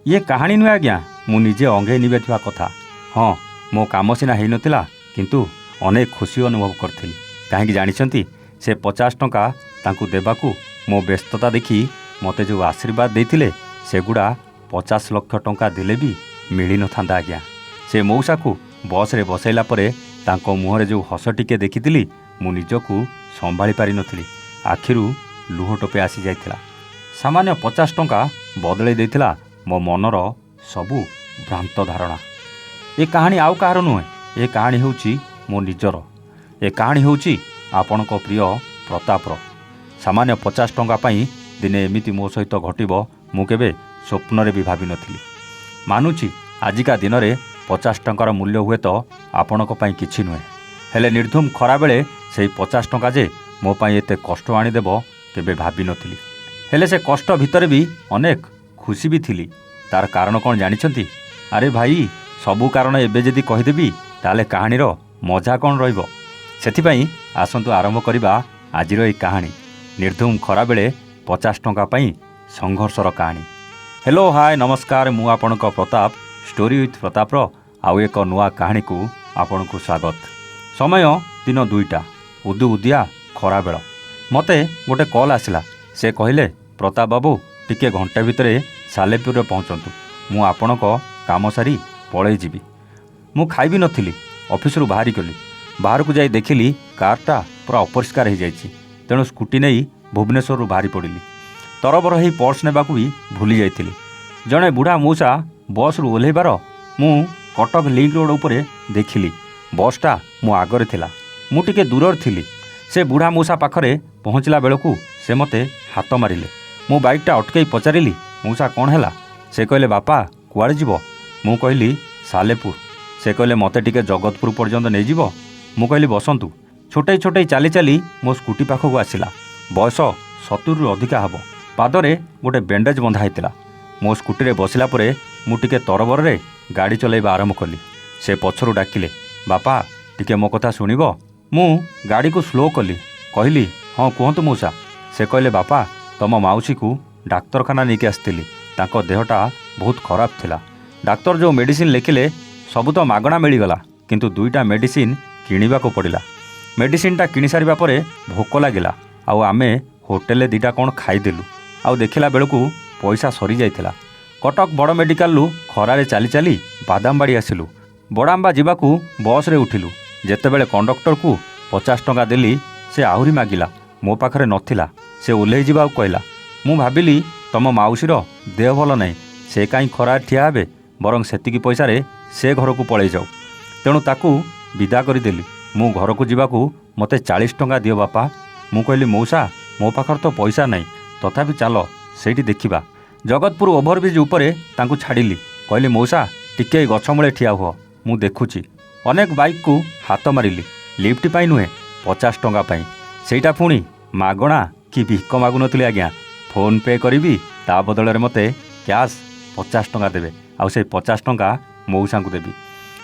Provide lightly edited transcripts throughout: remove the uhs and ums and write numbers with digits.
ये कहानी नुहे आज्ञा मु निजे अंगे निभेथिबा कथा। हाँ मो काम सीना हो नाला किंतु अनेक खुशी अनुभव करी कहीं जानी से 50 टंका तांकु देबाकू मो व्यस्तता देखी मते जो आशीर्वाद देते सेगुड़ा 50 लाख टंका देले भी मिल न था आज्ञा। से मौसा को बस रे बसैला परे तांको मुहरे जो हस टिके देखी मु निजकू संभाली पारि नथिली। आखिरू लुह टोपे आसी जाइथिला। सामान्य 50 टंका बदलै देइथिला मो मनर सबू भ्रांत धारणा। ए कहानी आउ कहार नुहे, ए कहानी होउची मो निजर। ए कहानी होउची आपणक प्रिय प्रतापर। सामान्य 50 टंका पाई दिने एमिति मो सहित घटिबो मु केबे स्वप्न भी भावी नथिली। मानुची आजिका दिन में 50 टंकार मूल्य हुए तो आपणक पाई किछि नुहे, हेले निर्धूम खरा बेले से 50 टंका जे मो पाई एते कष्ट आनीदेव केबे भावी नथिली। हेले से कष्ट भितर भी अनेक खुशी भी थिली। तार कारण कौन जानिछंती? अरे भाई सबू कारण एबे जदि कहिदेबी ताले कहानीर मजा कौन रहिबो। सेथिपाई आसंतु आरंभ करिबा आजिर ए कहानी निर्धूम खरा बेले 50 टंका पाई संघर्षर कहानी। हेलो हाय नमस्कार, मु आपणक प्रताप स्टोरी विथ प्रतापर आउ एक नुआ कहानी को आपणकु स्वागत। समय दिन 2टा उदु उदिया खरा बेल। मते गोटे कॉल आसिला। से कहले प्रताप बाबू टिके घंटे भितर सालेपुर पहुँचतु, मु आपणक काम सारी पलि जीवी। मु खाइबी नथिली, ऑफिस रु बाहरी गली। बाहर को जाई देखिली कारटा पूरा अपरिष्कार हो जाइछि। तेणु स्कूटी नहीं भुवनेश्वर बाहरी पड़िली। तरबर ही पर्स नेबाकू भी भूली जाइथिली। जड़े बुढ़ा मौसा बस रु ओह्लैबार मु कटक लिंक रोड उपरे देखिली। बसटा मो आगरे थिला, मु टिके दूर थिली। से बुढ़ा मौसा पाखरे पहुँचला बेलू से मते हाथ मारिले। मु बाइकटा अटकई पचारिली मौसा कौन है? से कहले बापा कुआड़े जीवो? मु कहली सालेपुर। से कहले मते टिके जगतपुर पर्यंत नहीं जीवो? मु कहली बसंतु। छोटे छोटे चली चली मो स्कूटी पाखक आसिला। बयस 70 रु अधिका हबो। पादरे गोटे बैंडेज बंधा होता। मो स्कूटी रे बसिला परे मु टिके तरबर रे गाड़ी चलाइबा आरंभ कली। से पछरु डाकिले बापा टिके मो कथा सुनिबो? मु गाड़ी को स्लो कली। कहली हाँ कहतु मौसा। से कहले बापा तम माउसी को डाक्तरखाना नहीं आसती, तांको देहटा बहुत खराब थिला। डाक्तर जो मेडिसिन लिखिले सबू तो मागणा मिलगला, किंतु 2टा मेडिसिन किणवा को पड़ा। मेडिसिनटा किणी सारिबा परे भोक लगिला। आउ आमे होटेल 2टा कौन खाईदेलु। आउ देखिला बेलू पैसा सरी जाइथिला। कटक बड़ मेडिकल लु खरारे चली चली बादामबाड़ी आसिलु। बड़ाम्बा जीवाकू बस रे उठिलु। जेतेबेले कंडक्टर को 50 टंका देली से आहुरी मागिला। मो पाखरे नथिला। से ओल्लै जीवाकू कहला। मु भाबिली तम माउसीर देह भल नहीं, से कहीं खरारे ठिया हेबे, बरं सेतिकी पैसा रे से घर को पळै जाऊ। तेणु ताकू विदा करदेली। मु घर को जीवाकू मते 40 टंका दियो बापा। मु कहली मौसा मो पाखर तो पैसा नहीं, तथापि चलो सेठी देखिबा। जगतपुर ओभरब्रिज उपरे तांकू छाड़िली। कहली मौसा टिके गछ मूले ठिया हुआ, मु देखुची। अनेक बाइक को हाथ मारिली। लिफ्ट पाई नुहे 50 टंका पाई। सेटा पुणी मागणा कि भिक मागुनथि आज्ञा। फोन पे करी ता बदल मते कैश 50 टंका देवे। आउ से 50 टंका मौसा को देवी।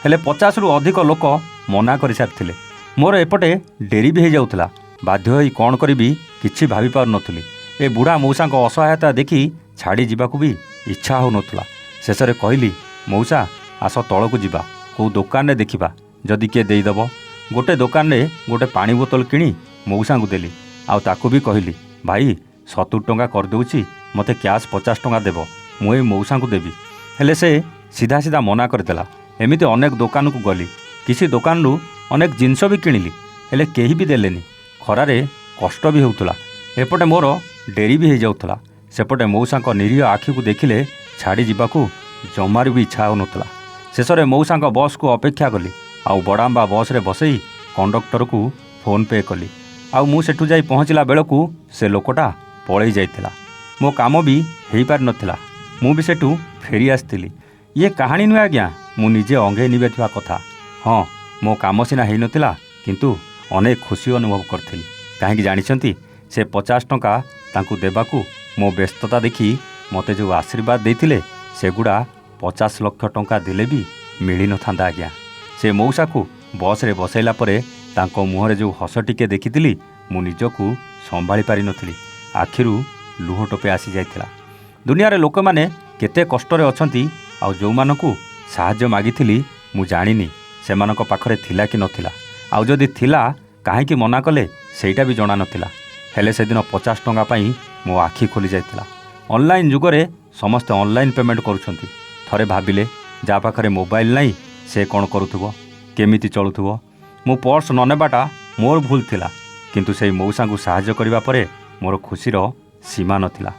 हेले 50 रु अधिक लोक मना कर सारी। मोर एपटे डेरी भी हो जाउथला। बाध्य होई कौन करी किछि भाभी पार नथुली। ए बुढ़ा मौसा को असहायता देखी छाड़ी जीवाकू भी इच्छा हो नथुला। शेषरे कहली मौसा आस तल को जीवा, को दुकान रे देखिबा, जदि किए देईदेव। गोटे दुकान रे गोटे पानी बोतल किणी मौसा को देली। आउ ताकू भी कहली भाई 70 टंका कर देउची, मते कैश 50 टंका देव, मुई मौसा को देवी। हेले से सीधा सीधा मना करदेला। एमिति अनेक दुकान को गली। किसी दुकान रु अनेक जिनस भी किणिली, हेले केही भी देलेनी। खरारे कष्ट भी होउतला। एपटे मोर डेरी भी हो जाउतला। सेपटे मौसा निरीह आखि को देखिले छाड़ी जीवाकू जमार भी इच्छा हो नथला। शेषरे मौसा बस को अपेक्षा कली। आउ बड़ाम्बा बस रे बसई कंडक्टर को फोन पे कली। आउ मु सेठू जाई पहुँचला बेलू से लोकटा पलि जाइथिला। मो काम भी हो पारि नथिला। मु भी सेठू फेरी आसतिली। ये कहानी नुहे आज्ञा मु निजे अंगे निभेथिबा कथा। हाँ मो काम सीना हो नथिला किंतु अनेक खुशी अनुभव करी कहीं जानी से 50 टंका तांकू देबाकू मो व्यस्तता देखी मते जो आशीर्वाद देते सेगुड़ा 50 लाख टंका देले भी मिल न था आज्ञा। से मौसा को बस रे बसैला परे तांको मुहरे जो हस टिके देखी मु निजकू संभाली पारि नथिली। आखिरू लुह टोपे आसी जाइथिला। दुनिया रे लोक माने କେତେ କଷ୍ଟରେ ଅଛନ୍ତି ଆଉ ଯେଉଁମାନଙ୍କୁ ସାହାଯ୍ୟ ମାଗିଥିଲି ମୁଁ ଜାଣିନି ସେମାନଙ୍କ ପାଖରେ ଥିଲା କି ନଥିଲା, ଆଉ ଯଦି ଥିଲା କାହିଁକି ମନା କଲେ ସେଇଟା ବି ଜଣା ନଥିଲା। ହେଲେ ସେଦିନ 50 ଟଙ୍କା ପାଇଁ ମୋ ଆଖି ଖୋଲି ଯାଇଥିଲା। ଅନଲାଇନ୍ ଯୁଗରେ ସମସ୍ତେ ଅନଲାଇନ୍ ପେମେଣ୍ଟ କରୁଛନ୍ତି। ଥରେ ଭାବିଲେ ଯାହା ପାଖରେ ମୋବାଇଲ ନାହିଁ ସେ କ'ଣ କରୁଥିବ, କେମିତି ଚଳୁଥିବ। ମୁଁ ପର୍ସ ନ ନେବାଟା ମୋର ଭୁଲ ଥିଲା, କିନ୍ତୁ ସେଇ ମଉସାଙ୍କୁ ସାହାଯ୍ୟ କରିବା ପରେ ମୋର ଖୁସିର ସୀମା ନଥିଲା।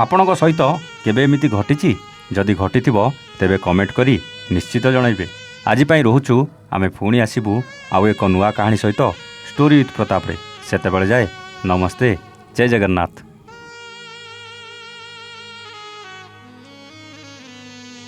ଆପଣଙ୍କ ସହିତ କେବେ ଏମିତି ଘଟିଛି? ଯଦି ଘଟିଥିବ ତେବେ କମେଣ୍ଟ କରି ନିଶ୍ଚିତ ଜଣାଇବେ। ଆଜି ପାଇଁ ରହୁଛୁ। ଆମେ ପୁଣି ଆସିବୁ ଆଉ ଏକ ନୂଆ କାହାଣୀ ସହିତ ଷ୍ଟୋରି ୱିଥ୍ ପ୍ରତାପରେ। ସେତେବେଳେ ଯାଏ ନମସ୍ତେ, ଜୟ ଜଗନ୍ନାଥ।